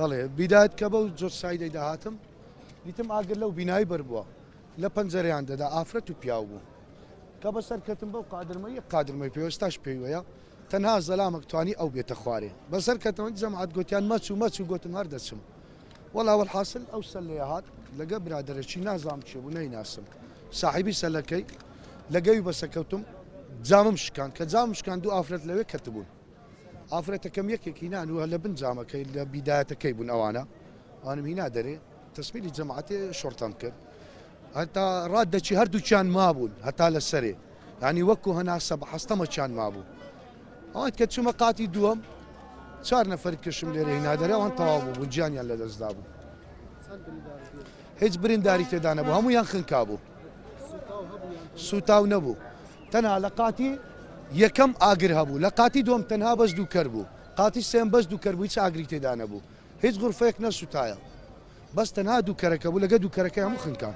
بەڵێ بیدایەت کە بەو جۆ سایدەی داهاتم دیتم ئاگر لەو بینایی بەربووە لە پەنجەرەیان دەدا ئافرەت و پیاو بوو کە بەسەرکەتم بەو قادرمەی یەک قادرمەی پێوەستاش پێیوەیە تەنها زەلامەک توانی ئەو بێتە خوارێ بەسەر کەتەوە جەماعەت گوتیان مەچ و گوتم هەر دەچم وەڵا والحاصل ئەو سەلەیە هات لەگە برادەرەکی نازام چێ بوو نەیناسم صاحبی سەلەکەی لەگەوی بەسەکەوتم جامم شکان کە جامم شکان دوو ئافرەت لەوێ کەتبوون ئافرەتەکەم یەکێکی نانوە لە بن جامەکەی لە بیدایەتەکەی بوون ئەوانە ئەوانم هینا دەرێ تەسمیلی جەماعەتێ شۆرتەم کرد هەتا ڕاد دەچی هەردووچیان مابوون هەتا لە سەرێ ینی وەکو هەناسە بە حەستەمەچیان مابوو ئەوەت کە چوومە قاتی دووەم 4 نەفەر کەشم لێرە هینا دەرێ ئەوان تەواو بوو بوون گیانیان لەدەستدا بوو هیچ برینداری تێدا نەبوو هەموویان خنکا بوو سوتاو نەبوو تەنها لە قاتی یەکەم ئاگر هەبوو لە قاتی دووەم تەنها بەس دووکەر بوو قاتی سێم بەس دووکەر بوو هیچ ئاگری تێدا نەبوو هیچ غورفەیەک نەسوتایە بەس تەنها دووکەرەکە بوو لەگە دووکەرەکەی هەموو خنکان